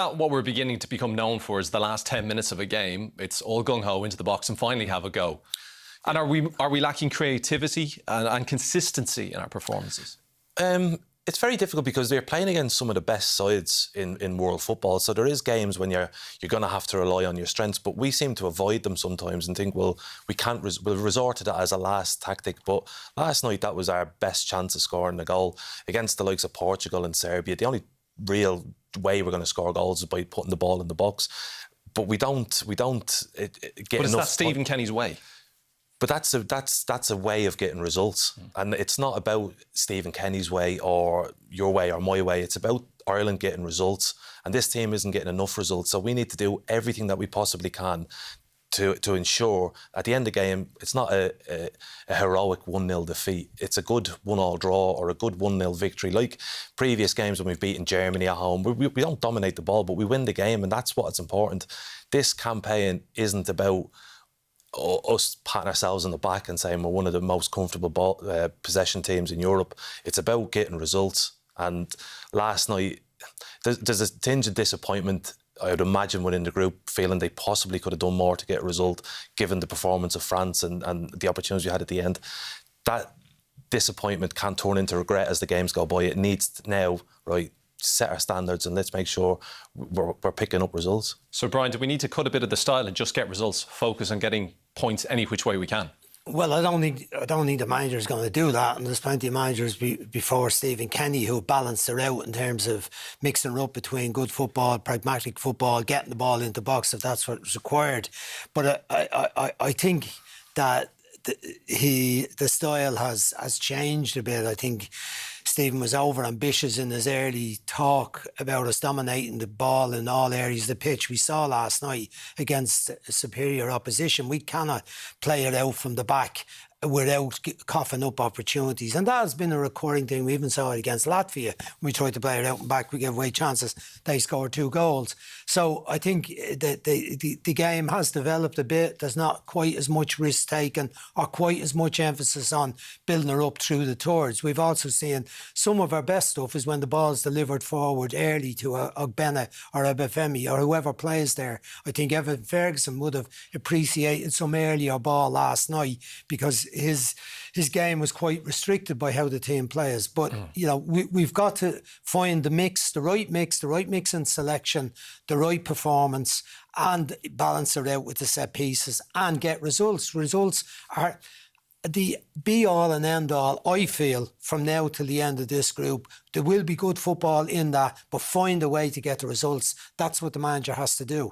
What we're beginning to become known for is the last 10 minutes of a game. It's all gung-ho into the box and finally have a go. And are we lacking creativity and consistency in our performances? It's very difficult because they're playing against some of the best sides in world football. So there is games when you're going to have to rely on your strengths, but we seem to avoid them sometimes and think, well, we'll resort to that as a last tactic. But last night, that was our best chance of scoring a goal against the likes of Portugal and Serbia. The only real way we're going to score goals is by putting the ball in the box. But we don't get enough. But is that Stephen Kenny's way? But that's a way of getting results. And it's not about Stephen Kenny's way or your way or my way. It's about Ireland getting results. And this team isn't getting enough results. So we need to do everything that we possibly can to ensure at the end of the game, it's not a heroic 1-0 defeat. It's a good 1-1 draw or a good 1-0 victory. Like previous games when we've beaten Germany at home, we don't dominate the ball, but we win the game, and that's what's important. This campaign isn't about us patting ourselves on the back and saying we're one of the most comfortable possession teams in Europe. It's about getting results. And last night, there's a tinge of disappointment, I would imagine, within the group, feeling they possibly could have done more to get a result, given the performance of France and the opportunities we had at the end. That disappointment can't turn into regret as the games go by. It needs to now, right, set our standards and let's make sure we're picking up results. So, Brian, do we need to cut a bit of the style and just get results, focus on getting points any which way we can? Well, I don't think the manager's going to do that, and there's plenty of managers before Stephen Kenny who balanced it out in terms of mixing it up between good football, pragmatic football, getting the ball into the box if that's what's required. But I think that the style has changed a bit. I think Stephen was overambitious in his early talk about us dominating the ball in all areas of the pitch. We saw last night against superior opposition, we cannot play it out from the back without coughing up opportunities. And that has been a recurring thing. We even saw it against Latvia. When we tried to play it out and back, we gave away chances. They scored 2 goals. So I think that the game has developed a bit. There's not quite as much risk taken or quite as much emphasis on building her up through the tours. We've also seen some of our best stuff is when the ball's delivered forward early to Ogbene or Obafemi or whoever plays there. I think Evan Ferguson would have appreciated some earlier ball last night because his game was quite restricted by how the team plays. But, you know, we've got to find the right mix and selection, the right performance, and balance it out with the set pieces and get results. Results are the be-all and end-all, I feel, from now till the end of this group. There will be good football in that, but find a way to get the results. That's what the manager has to do.